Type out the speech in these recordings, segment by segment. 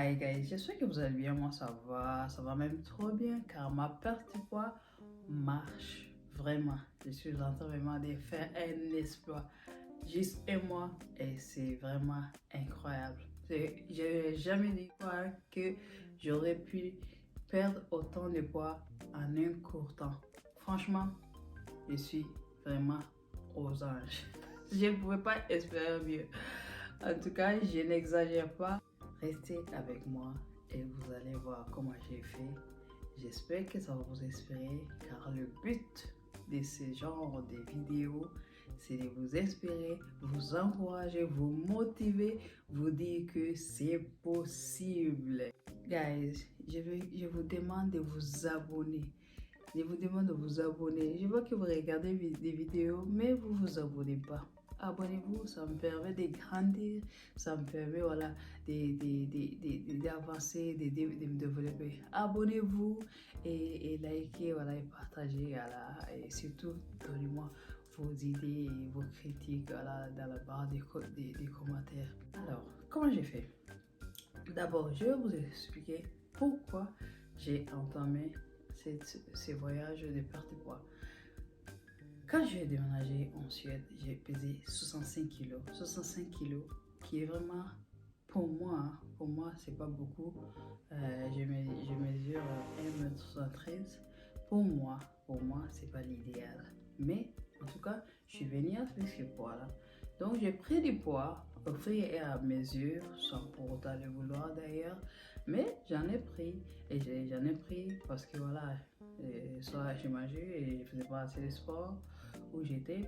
Hi guys, j'espère que vous allez bien, moi ça va même trop bien car ma perte de poids marche vraiment. Je suis en train vraiment de faire un exploit, juste un mois et c'est vraiment incroyable. J'ai jamais dit quoi que j'aurais pu perdre autant de poids en un court temps. Franchement, je suis vraiment aux anges. Je ne pouvais pas espérer mieux. En tout cas, je n'exagère pas. Restez avec moi et vous allez voir comment j'ai fait. J'espère que ça va vous inspirer car le but de ce genre de vidéos, c'est de vous inspirer, vous encourager, vous motiver, vous dire que c'est possible. Guys, je vous demande de vous abonner. Je vous demande de vous abonner. Je vois que vous regardez des vidéos, mais vous ne vous abonnez pas. Abonnez-vous, ça me permet de grandir, ça me permet voilà, d'avancer, de me développer. Abonnez-vous et likez voilà, et partagez. Voilà, et surtout, donnez-moi vos idées et vos critiques voilà, dans la barre des commentaires. Alors, comment j'ai fait? D'abord, je vais vous expliquer pourquoi j'ai entamé ces voyages de perte de poids. Quand j'ai déménagé en Suède, j'ai pesé 65 kilos. 65 kilos qui est vraiment, pour moi c'est pas beaucoup. Je mesure 1,73 m. Pour moi, c'est pas l'idéal. Mais en tout cas, je suis venue avec ce poids-là. Donc j'ai pris du poids au fur et à mesure, sans pour autant le vouloir d'ailleurs. Mais j'en ai pris et j'en ai pris parce que voilà, soit je mangeais et je faisais pas assez de sport où j'étais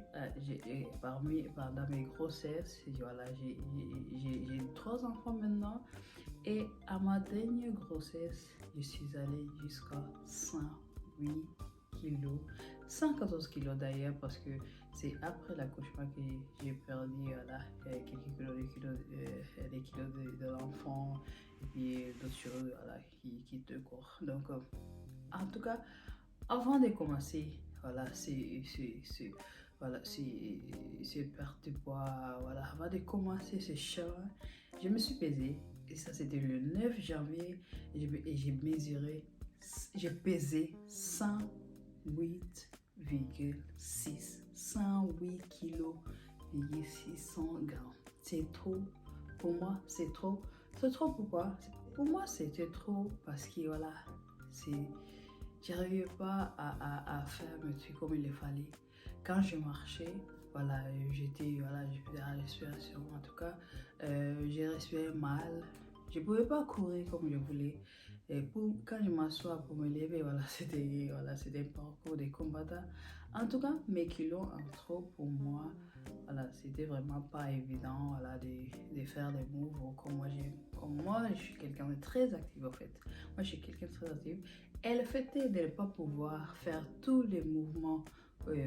pendant mes grossesses. Voilà, j'ai 3 enfants maintenant et à ma dernière grossesse, je suis allée jusqu'à 108 kilos, 114 kilos d'ailleurs parce que c'est après l'accouchement que j'ai perdu voilà, quelques kilos, des kilos de l'enfant et puis d'autres choses voilà, qui quittent le corps. Donc en tout cas, avant de commencer, voilà, voilà, c'est perte de poids, voilà, avant de commencer ce chemin, je me suis pesée, et ça c'était le 9 janvier, et j'ai mesuré, j'ai pesé 108,6, 108 kilos, 600 grammes. C'est trop, pour moi, c'est trop. C'est trop pourquoi? Pour moi, c'était trop parce que voilà, c'est j'arrivais pas à faire mes trucs comme il le fallait. Quand je marchais, voilà, je faisais la respiration. En tout cas, j'ai respiré mal. Je pouvais pas courir comme je voulais. Et quand je m'assois pour me lever, voilà, c'était un parcours de combattant. En tout cas, mes kilos en trop pour moi, voilà, c'était vraiment pas évident, voilà, de faire des moves comme moi, je suis quelqu'un de très actif en fait. Moi, je suis quelqu'un de très actif. Et le fait de ne pas pouvoir faire tous les mouvements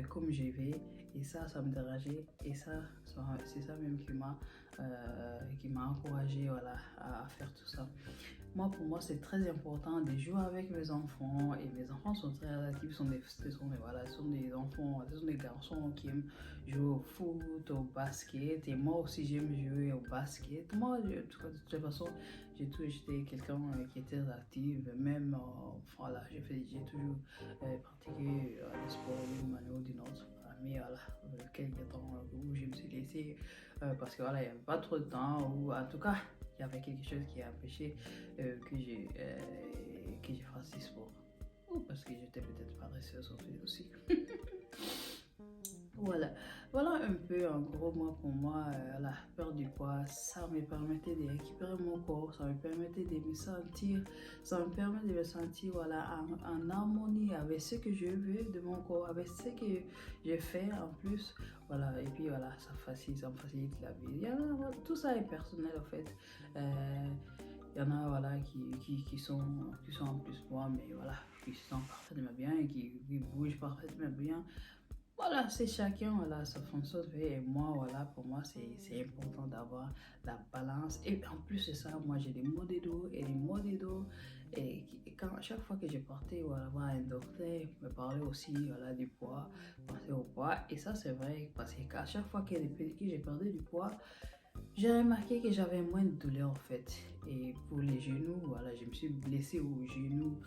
comme je vais, et ça me dérangeait. Et c'est ça même qui m'a encouragé voilà, à faire tout ça. Moi, pour moi, c'est très important de jouer avec mes enfants. Et mes enfants sont très actifs, voilà, sont des enfants, ce sont des garçons qui aiment jouer au foot, au basket. Et moi aussi, j'aime jouer au basket. Moi, de toute façon, j'ai toujours été quelqu'un qui était actif. Même, voilà, j'ai toujours pratiqué le sport d'une manière ou d'une autre. Mais voilà, quelques temps où je me suis laissé parce que voilà, il n'y avait pas trop de temps, ou en tout cas, il y avait quelque chose qui a empêché que je fasse du sport. Ou parce que j'étais peut-être paresseuse aussi. Voilà un peu en gros, moi pour moi, la perte du poids, ça me permettait de récupérer mon corps, ça me permettait de me sentir, ça me permet de me sentir voilà, en harmonie avec ce que je veux de mon corps, avec ce que je fais en plus, voilà, et puis voilà, ça me facilite la vie. Tout ça est personnel en fait. Il y en a voilà, qui sont en plus moi, mais voilà, qui se sentent parfaitement bien et qui bougent parfaitement bien. Voilà, c'est chacun, voilà, sa fonction de vie. Et moi, voilà, pour moi, c'est important d'avoir la balance. Et en plus de ça, moi, j'ai des maux de dos et des maux de dos. Chaque fois que je partais voilà, voir un docteur, il me parlait aussi voilà, du poids, penser au poids. Et ça, c'est vrai, parce qu'à chaque fois que j'ai perdu du poids, J'ai remarqué que j'avais moins de douleur en fait. Et pour les genoux, voilà, je me suis blessée au genou,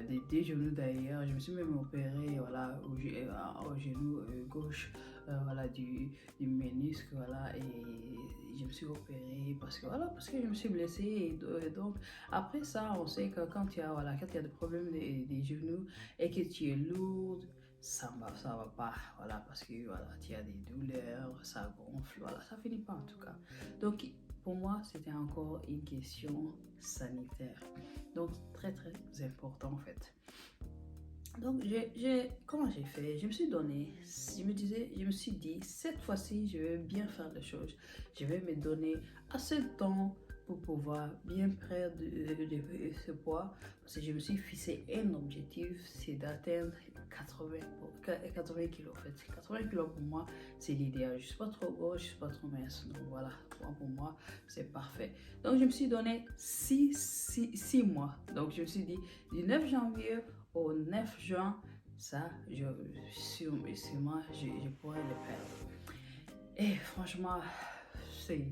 des deux genoux d'ailleurs. Je me suis même opérée, voilà, au genou gauche, voilà, du ménisque, voilà. Et je me suis opérée parce que, voilà, parce que je me suis blessée. Et donc, après ça, on sait que quand tu as, voilà, quand tu as des problèmes des genoux et que tu es lourde, ça va pas, voilà, parce que, voilà, tu as des douleurs, ça gonfle, voilà, ça finit pas en tout cas. Donc, pour moi, c'était encore une question sanitaire. Donc, très, très important en fait. Donc, comment j'ai fait? Je me suis donné, je me suis dit, cette fois-ci, je vais bien faire les choses. Je vais me donner assez de temps pour pouvoir bien perdre ce poids. Parce que je me suis fixé un objectif, c'est d'atteindre 80 kilos en fait. 80 kilos pour moi, c'est l'idéal. Je ne suis pas trop gros, je ne suis pas trop mince. Donc voilà, pour moi, c'est parfait. Donc, je me suis donné 6 mois. Donc, je me suis dit, du 9 janvier au 9 juin, ça, sûrement, je pourrais le perdre. Et franchement, c'est,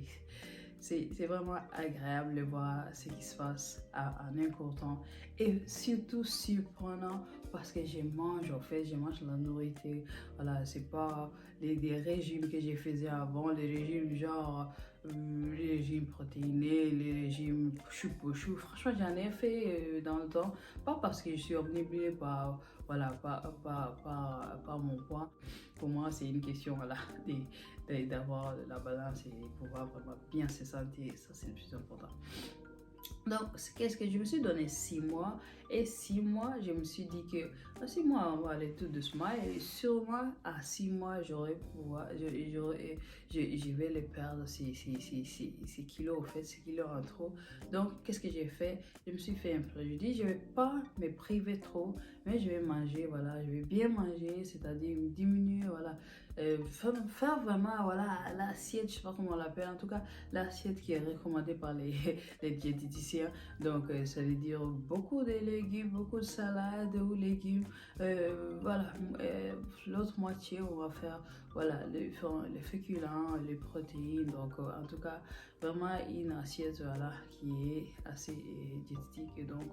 c'est vraiment agréable de voir ce qui se passe en un court temps. Et surtout surprenant parce que je mange, en fait, je mange la nourriture. Voilà, c'est pas des régimes que je faisais avant, les régimes genre les régimes protéinés, les régimes chou pour chou. Franchement, j'en ai fait dans le temps, pas parce que je suis obnubilée par, voilà, par mon poids. Pour moi, c'est une question, voilà, d'avoir la balance et pouvoir vraiment bien se sentir, ça c'est le plus important. Donc, qu'est-ce que je me suis donné 6 mois et 6 mois, je me suis dit que à 6 mois, on va aller tout doucement et sûrement à 6 mois, je vais les perdre ces kilos, en fait, ces kilos en trop. Donc, qu'est-ce que j'ai fait? Je me suis fait un plan. Je dis, je vais pas me priver trop, mais je vais manger, voilà, je vais bien manger, c'est-à-dire diminuer, voilà, faire vraiment, voilà, l'assiette, je sais pas comment on l'appelle, en tout cas, l'assiette qui est recommandée par les diététiciens. Donc, ça veut dire beaucoup de légumes, beaucoup de salades ou légumes. Voilà, l'autre moitié, on va faire voilà, les féculents, les protéines. Donc, en tout cas, vraiment une assiette voilà, qui est assez diététique. Et donc,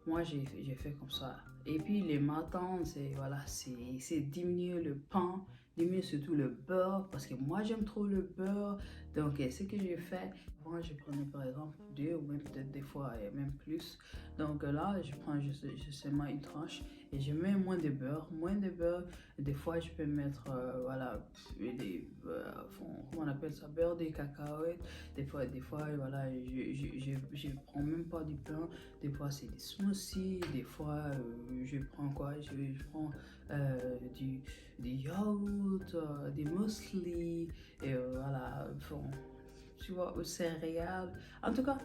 moi, j'ai fait comme ça. Et puis, les matins, c'est voilà, c'est diminuer le pain, diminuer surtout le beurre, parce que moi, j'aime trop le beurre. Donc, ce que j'ai fait, moi, je prenais par exemple 2 ou même peut-être des fois et même plus. Donc là, je prends juste seulement une tranche et je mets moins de beurre, moins de beurre. Des fois, je peux mettre, voilà, comment on appelle ça, beurre de cacahuètes. Des fois, voilà, je prends même pas du pain. Des fois, c'est des smoothies. Des fois, je prends quoi? Je prends du yaourt, des muesli, et voilà, bon, tu vois, aux céréales. En tout cas,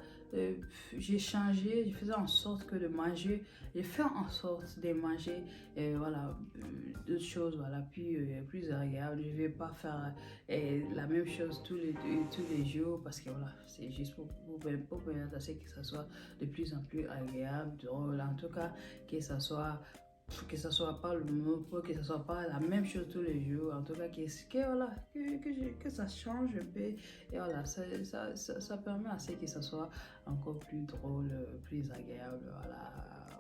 j'ai changé, je faisais en sorte que de manger, j'ai fait en sorte de manger, voilà, d'autres choses, voilà, plus agréables. Je ne vais pas faire la même chose tous les jours parce que voilà, c'est juste pour permettre à ce que ça soit de plus en plus agréable, drôle, en tout cas, que ça soit pas le même, que ça soit pas la même chose tous les jours, en tout cas voilà, que ça change un peu et voilà, ça permet à ce que ça soit encore plus drôle, plus agréable, voilà,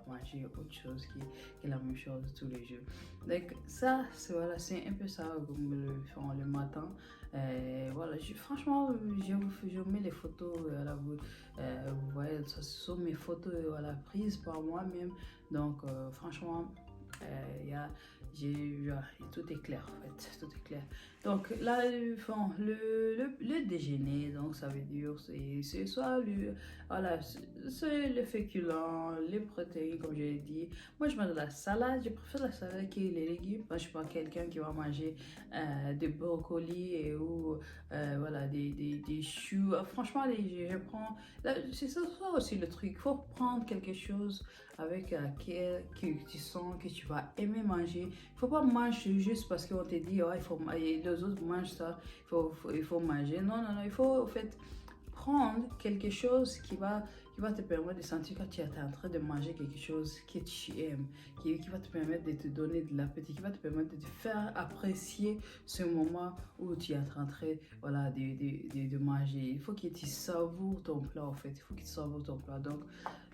manger autre chose que la même chose tous les jours. Donc ça, c'est voilà, c'est un peu ça comme le font le matin. Voilà, franchement, je mets les photos, voilà, vous voyez, ce sont mes photos voilà, prises par moi-même. Donc, franchement, tout est clair en fait, tout est clair. Donc là, le déjeuner, donc ça veut dire c'est soit voilà, c'est le féculent, les protéines comme je l'ai dit. Moi je mange de la salade, je préfère la salade que les légumes. Moi je suis pas quelqu'un qui va manger des brocolis ou voilà, des choux. Franchement, je prends, c'est ça aussi le truc, il faut prendre quelque chose avec laquelle tu sens que tu vas aimer manger. Il ne faut pas manger juste parce qu'on te dit, oh, les autres mangent ça, il faut manger. Non, non, non, il faut en fait prendre quelque chose qui va te permettre de sentir quand tu es en train de manger quelque chose que tu aimes, qui va te permettre de te donner de l'appétit, qui va te permettre de te faire apprécier ce moment où tu es en train voilà, de manger. Il faut que tu savoures ton plat, en fait. Il faut que tu savoures ton plat. Donc,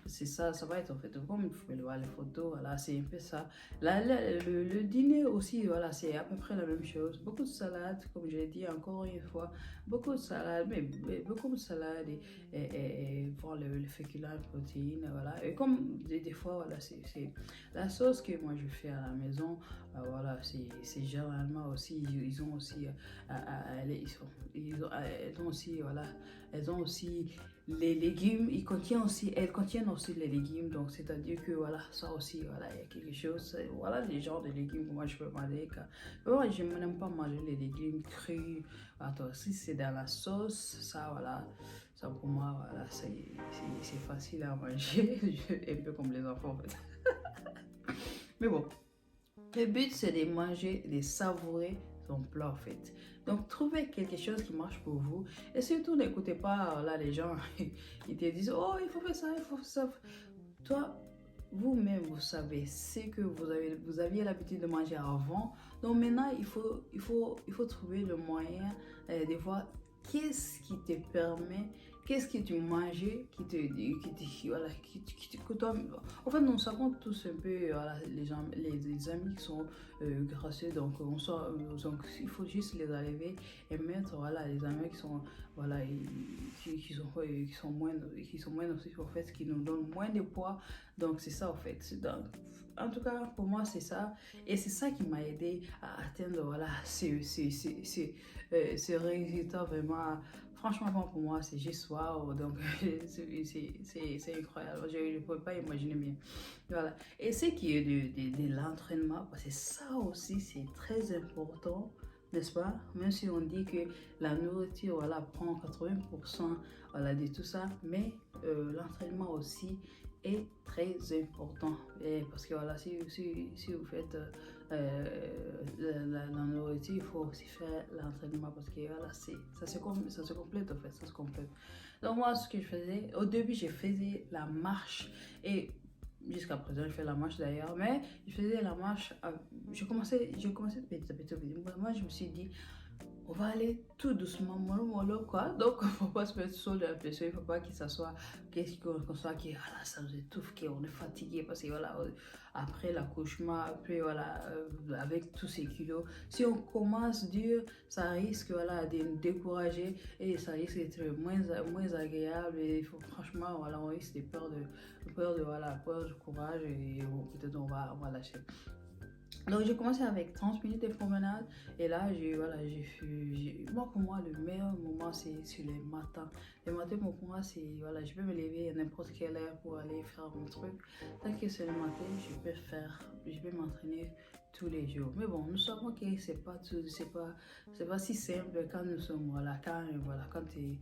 c'est ça, ça va être en fait, comme vous pouvez le voir les photos, voilà, c'est un peu ça. Là, le dîner aussi, voilà, c'est à peu près la même chose. Beaucoup de salade, comme je l'ai dit encore une fois, beaucoup de salade, mais beaucoup de salade et voir le féculent, le protéine, voilà. Et comme des fois, voilà, c'est la sauce que moi je fais à la maison, voilà, c'est généralement aussi, ils ont aussi, elles ont aussi, voilà, elles ont aussi les légumes, elles contiennent aussi les légumes, donc c'est-à-dire que voilà, ça aussi, voilà, il y a quelque chose, voilà les genres de légumes que moi je peux manger. Moi, je n'aime pas manger les légumes crus. Attends, si c'est dans la sauce, ça voilà, ça pour moi, voilà, c'est facile à manger, un peu comme les enfants en fait. Mais bon, le but c'est de manger, de savourer son plat en fait. Donc trouvez quelque chose qui marche pour vous et surtout n'écoutez pas là les gens ils te disent oh il faut faire ça, il faut faire ça. Toi vous-même vous savez ce que vous aviez l'habitude de manger avant. Donc maintenant il faut trouver le moyen de voir qu'est-ce qui te permet. Qu'est-ce que tu mangeais voilà, que toi, en fait, nous savons tous un peu, voilà, les amis qui sont grasseux, donc donc il faut juste les enlever et mettre, voilà, les amis qui sont, voilà, qui sont moins aussi, en fait, qui nous donnent moins de poids, donc c'est ça, en fait. Donc, en tout cas, pour moi, c'est ça, et c'est ça qui m'a aidé à atteindre, voilà, ce résultat vraiment. Franchement, bon, pour moi, c'est juste waouh. Donc, c'est incroyable. Je ne peux pas imaginer mieux. Voilà. Et ce qui est de l'entraînement, parce que ça aussi, c'est très important, n'est-ce pas? Même si on dit que la nourriture, voilà, prend 80% voilà, de tout ça, mais l'entraînement aussi est très important. Et parce que voilà, si vous faites la nourriture, il faut aussi faire l'entraînement parce que voilà, ça se complète en fait, ça se complète. Donc moi, ce que je faisais, au début, je faisais la marche et jusqu'à présent, je fais la marche d'ailleurs, mais je faisais la marche, je commençais petit à petit. Moi, je me suis dit, on va aller tout doucement, mollo, quoi. Donc, il ne faut pas se mettre sur la pression, il ne faut pas qu'il s'assoie, qu'on soit, ça nous étouffe, qu'on est fatigué, parce que voilà, après l'accouchement, après voilà, avec tous ces kilos, si on commence dur, ça risque voilà, de nous décourager et ça risque d'être moins agréable. Et il faut, franchement, voilà, on risque de perdre du courage et peut-être on va lâcher. Donc j'ai commencé avec 30 minutes de promenade et là moi pour moi le meilleur moment c'est sur les matins. Les matins pour moi c'est voilà, je peux me lever à n'importe quelle heure pour aller faire mon truc. Tant que c'est le matin, je peux m'entraîner tous les jours. Mais bon, nous savons que c'est pas si simple quand nous sommes voilà, quand tu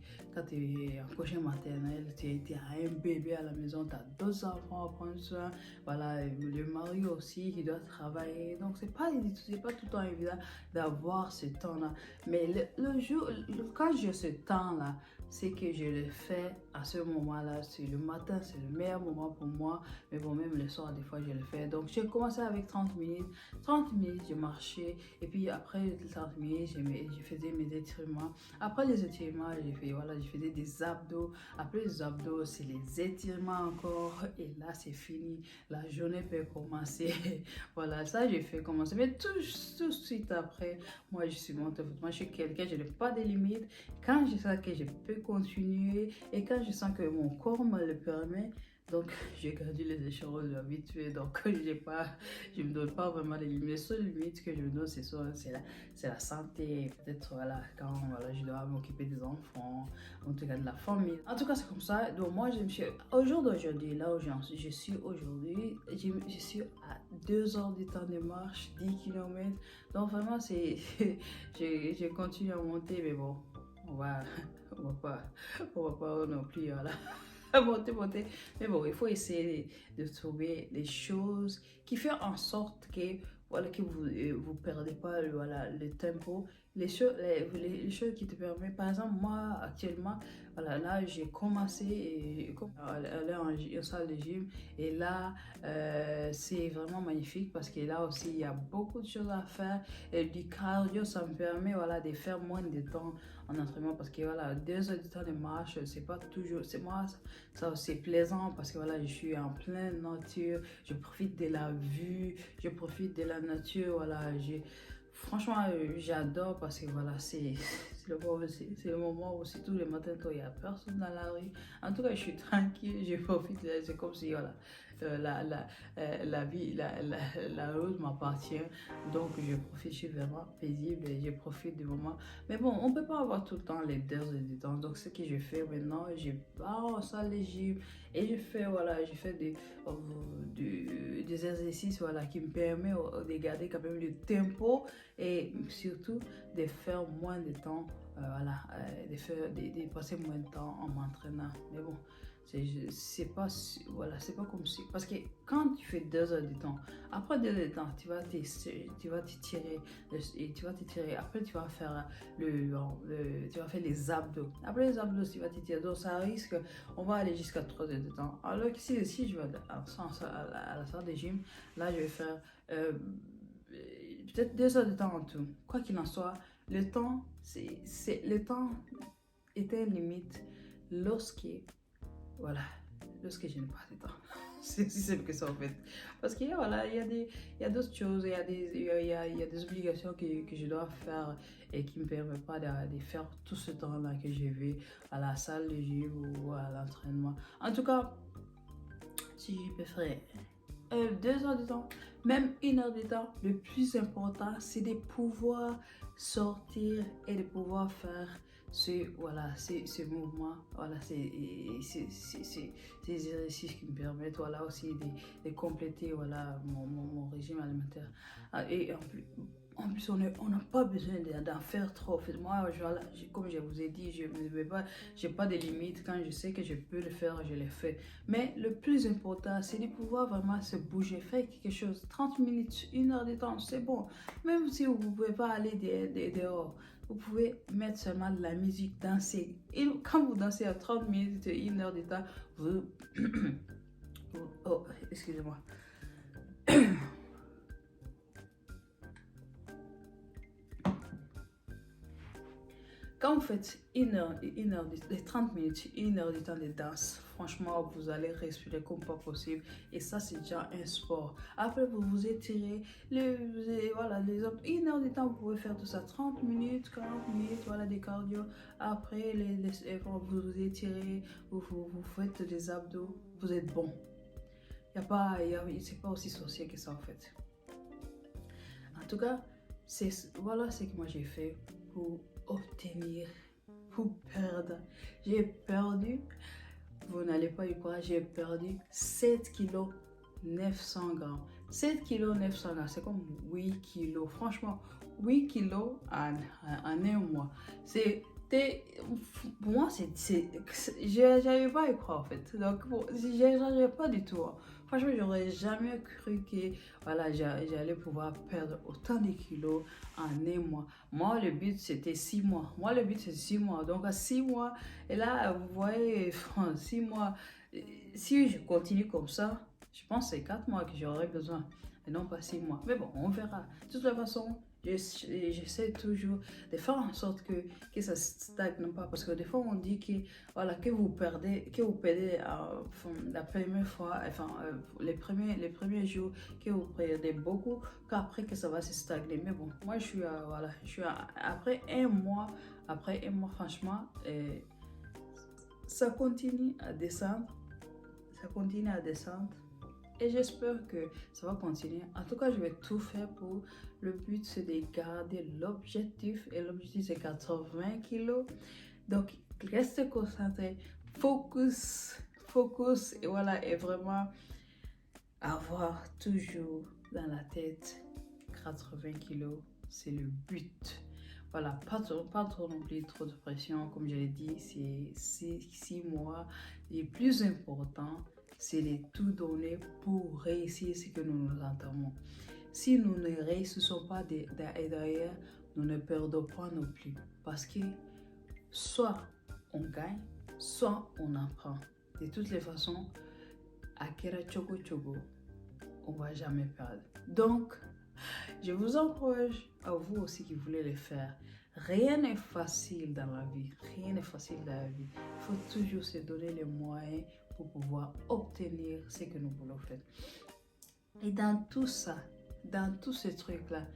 es en congé maternel, tu as un bébé à la maison, tu as deux enfants à prendre soin, voilà, le mari aussi qui doit travailler. Donc c'est pas tout le temps évident d'avoir ce temps-là. Mais quand j'ai ce temps-là, c'est que je le fais à ce moment-là. C'est le matin, c'est le meilleur moment pour moi. Mais bon, même le soir, des fois, je le fais. Donc, j'ai commencé avec 30 minutes. 30 minutes, je marchais. Et puis, après 30 minutes, je faisais mes étirements. Après les étirements, je faisais des abdos. Après les abdos, c'est les étirements encore. Et là, c'est fini. La journée peut commencer. Voilà, ça, j'ai fait commencer. Mais tout de suite après, moi, je suis montée. Moi, je suis quelqu'un, je n'ai pas de limites. Quand je sens que je peux continuer et quand je sens que mon corps me le permet, donc j'ai gardé les échéances habituées. Donc je me donne pas vraiment les limites. Les seules limites que je me donne, c'est la santé. Peut-être voilà, quand voilà, je dois m'occuper des enfants, en tout cas de la famille. En tout cas, c'est comme ça. Donc moi, je me suis, au jour d'aujourd'hui, là où je suis aujourd'hui, je suis à 2 heures de temps de marche, 10 km. Donc vraiment, je continue à monter, mais bon. On va pas non plus voilà, monter. Mais bon, il faut essayer de trouver des choses qui font en sorte que, voilà, que vous perdez pas voilà, le tempo les choses qui te permettent, par exemple, moi actuellement, voilà, là j'ai commencé à aller en salle de gym et là c'est vraiment magnifique parce que là aussi il y a beaucoup de choses à faire et du cardio, ça me permet voilà, de faire moins de temps en entraînement parce que voilà, 2 heures de temps de marche, c'est pas toujours, c'est moi, ça c'est plaisant parce que voilà, je suis en pleine nature, je profite de la vue, je profite de la nature, voilà, franchement, j'adore parce que voilà, c'est le moment où c'est tous les matins quand il n'y a personne dans la rue. En tout cas, je suis tranquille, je profite, c'est comme si voilà, la vie, la route m'appartient. Donc, je profite, je suis vraiment paisible et je profite du moment. Mais bon, on ne peut pas avoir tout le temps les 2 heures de temps. Donc, ce que je fais maintenant, je pars en salle de gym et voilà, je fais des exercices voilà, qui me permettent de garder quand même le tempo et surtout de faire moins de temps, voilà, de passer moins de temps en m'entraînant. Mais bon, voilà, c'est pas comme si, parce que quand tu fais 2 heures de temps, après 2 heures de temps, tu vas t'étirer, et tu vas t'étirer, après tu vas faire tu vas faire les abdos. Après les abdos, tu vas t'étirer, donc ça risque, on va aller jusqu'à 3 heures de temps. Alors que si je vais à la salle de gym, là je vais faire peut-être 2 heures de temps en tout. Quoi qu'il en soit, le temps était limite lorsque, voilà, lorsque je n'ai pas de temps. C'est aussi simple que ça en fait. Parce que voilà, il y a d'autres choses, il y a des obligations que je dois faire et qui ne me permettent pas de faire tout ce temps-là que je vais à la salle de gym ou à l'entraînement. En tout cas, si je préfère 2 heures de temps, même 1 heure de temps, le plus important, c'est de pouvoir sortir et de pouvoir faire voilà, ce mouvement, voilà, ces exercices qui me permettent voilà, aussi de compléter voilà, mon régime alimentaire. Et en plus, on n'a pas besoin d'en faire trop. En fait, moi, voilà, comme je vous ai dit, je ne vais pas, j'ai pas de limites. Quand je sais que je peux le faire, je le fais. Mais le plus important, c'est de pouvoir vraiment se bouger, faire quelque chose. 30 minutes, 1 heure de temps, c'est bon. Même si vous ne pouvez pas aller dehors, vous pouvez mettre seulement de la musique, danser. Et quand vous dansez à 30 minutes, 1 heure de temps, vous... oh, excusez-moi. Quand vous faites 30 minutes, 1 heure de temps de danse, franchement, vous allez respirer comme pas possible. Et ça, c'est déjà un sport. Après, vous vous étirez. Voilà, 1 heure de temps, vous pouvez faire tout ça. 30 minutes, 40 minutes, voilà, des cardio. Après, vous vous étirez, vous faites des abdos. Vous êtes bon. C'est pas aussi sorcier que ça, en fait. En tout cas, voilà ce que moi j'ai fait pour obtenir, pour perdre. J'ai perdu, vous n'allez pas y croire, j'ai perdu 7 kilos 900 grammes. 7 kilos 900 grammes, c'est comme 8 kilos. Franchement, 8 kilos en un mois. Pour moi, j'arrive pas à y croire en fait. Donc, j'arrive pas du tout. Franchement, j'aurais jamais cru que voilà, j'allais pouvoir perdre autant de kilos en un mois. Moi, le but, c'était 6 mois. Moi, le but, c'est 6 mois. Donc, à 6 mois, et là, vous voyez, 6 mois, si je continue comme ça, je pense que c'est 4 mois que j'aurais besoin, et non pas 6 mois. Mais bon, on verra. De toute façon, j'essaie toujours de faire en sorte que ça stagne pas. Parce que des fois, on dit que, voilà, que vous perdez la première fois, enfin, les premiers jours, que vous perdez beaucoup, qu'après que ça va se stagner. Mais bon, moi, voilà, après un mois, franchement, ça continue à descendre. Ça continue à descendre. Et j'espère que ça va continuer. En tout cas, je vais tout faire pour. Le but, c'est de garder l'objectif. Et l'objectif, c'est 80 kilos. Donc, restez concentré. Focus. Focus. Et voilà. Et vraiment avoir toujours dans la tête 80 kilos. C'est le but. Voilà, pas trop non plus trop de pression. Comme je l'ai dit, c'est 6 mois. Et plus important, c'est de tout donner pour réussir ce que nous nous entamons. Si nous ne réussissons pas derrière, nous ne perdons pas non plus. Parce que soit on gagne, soit on apprend. De toutes les façons, Akira Chogo Chogo, on ne va jamais perdre. Donc, je vous encourage à vous aussi qui voulez le faire. Rien n'est facile dans la vie. Rien n'est facile dans la vie. Il faut toujours se donner les moyens pour pouvoir obtenir ce que nous voulons faire. Et dans tout ça, dans tous ces trucs-là,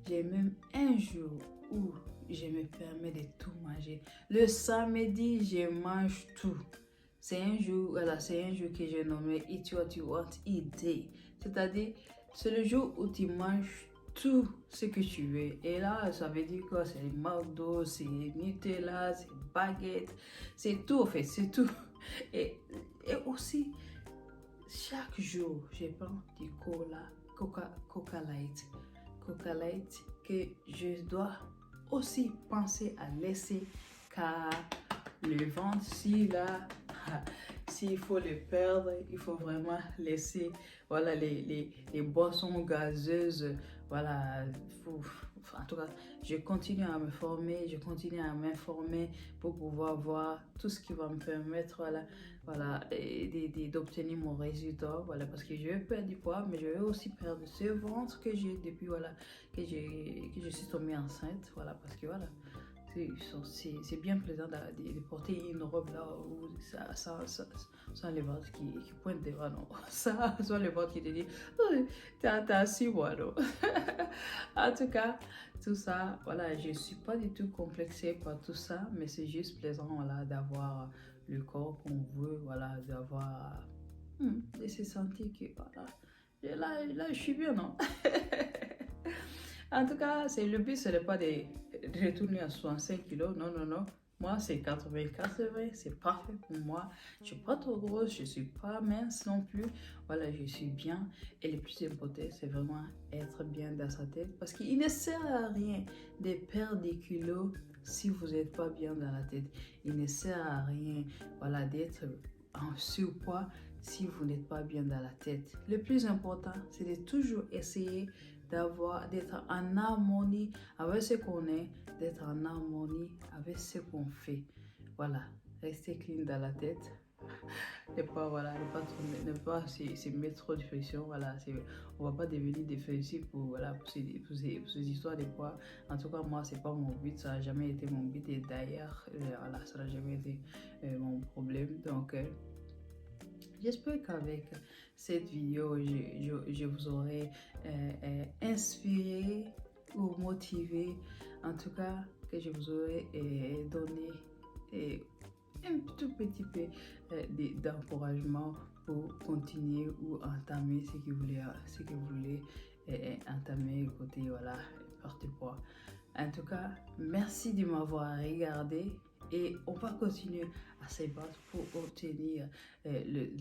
j'ai même un jour où je me permets de tout manger. Le samedi, je mange tout. C'est un jour, voilà, c'est un jour que j'ai nommé Eat What You Want Eat Day. C'est-à-dire, c'est le jour où tu manges tout ce que tu veux. Et là, ça veut dire quoi? C'est McDo, c'est Nutella, c'est baguette, c'est tout en fait, c'est tout. Et aussi, chaque jour, je prends du Coca Light. Coca Light que je dois aussi penser à laisser car le ventre, s'il faut le perdre, il faut vraiment laisser voilà, les boissons gazeuses. Voilà, en tout cas, je continue à me former, je continue à m'informer pour pouvoir voir tout ce qui va me permettre d'obtenir mon résultat. Voilà, parce que je veux perdre du poids, mais je veux aussi perdre ce ventre que j'ai depuis que je suis tombée enceinte. Voilà, parce que voilà. C'est bien plaisant de porter une robe là où sans les ventres qui pointent devant, non. Ça, sans les ventres qui te disent, oh, t'as 6 mois, non. En tout cas, tout ça, voilà, je ne suis pas du tout complexée par tout ça, mais c'est juste plaisant, voilà, d'avoir le corps qu'on veut, voilà, d'avoir, de se sentir que, voilà, là, je suis bien, non. En tout cas, le but, ce n'est pas de retourner à 65 kilos. Non, non, non. Moi, c'est 80, c'est parfait pour moi. Je ne suis pas trop grosse, je ne suis pas mince non plus. Voilà, je suis bien. Et le plus important, c'est vraiment être bien dans sa tête. Parce qu'il ne sert à rien de perdre des kilos si vous n'êtes pas bien dans la tête. Il ne sert à rien, voilà, d'être en surpoids si vous n'êtes pas bien dans la tête. Le plus important, c'est de toujours essayer d'être en harmonie avec ce qu'on est, d'être en harmonie avec ce qu'on fait. Voilà, rester clean dans la tête. Ne pas se mettre trop de pression. Voilà, on va pas devenir défensif pour ces histoires de poids. En tout cas, moi, c'est pas mon but, ça n'a jamais été mon but. Et d'ailleurs, voilà, ça n'a jamais été mon problème. Donc, j'espère qu'avec cette vidéo, je vous aurai inspiré ou motivé. En tout cas, que je vous aurai donné un tout petit peu d'encouragement pour continuer ou entamer ce que vous voulez entamer côté voilà, porte-poids. En tout cas, merci de m'avoir regardé. Et on va continuer à se battre pour obtenir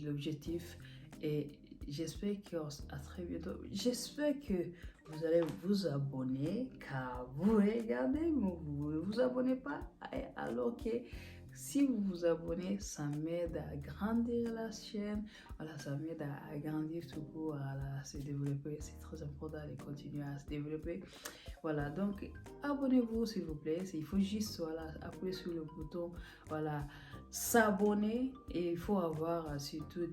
l'objectif. Et j'espère qu'à très bientôt. J'espère que vous allez vous abonner car vous regardez, mais vous ne vous abonnez pas. Alors que si vous vous abonnez, ça m'aide à grandir la chaîne. Voilà, ça m'aide à grandir tout court, à se développer. C'est très important de continuer à se développer. Voilà, donc abonnez-vous s'il vous plaît. Il faut juste appuyer sur le bouton s'abonner et il faut avoir surtout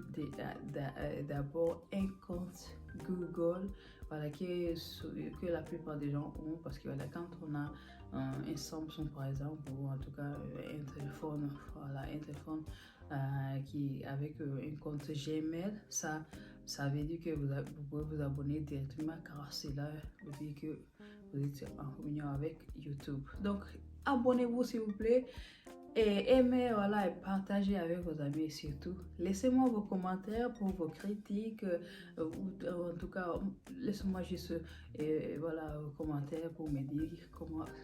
d'abord un compte Google que la plupart des gens ont parce que quand on a un Samsung par exemple ou en tout cas un téléphone qui avec un compte Gmail, ça veut dire que vous pouvez vous abonner directement car c'est là vous dit que vous êtes en union avec YouTube. Donc abonnez-vous s'il vous plaît et aimez et partagez avec vos amis et surtout laissez-moi vos commentaires pour vos critiques ou en tout cas laissez-moi juste vos commentaires pour me dire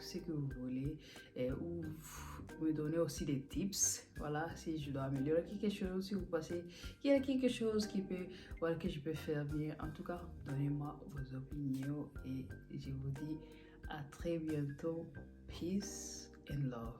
ce que vous voulez ou me donner aussi des tips si je dois améliorer quelque chose, si vous pensez qu'il y a quelque chose que je peux faire bien. En tout cas, donnez-moi vos opinions et je vous dis à très bientôt. Peace and love.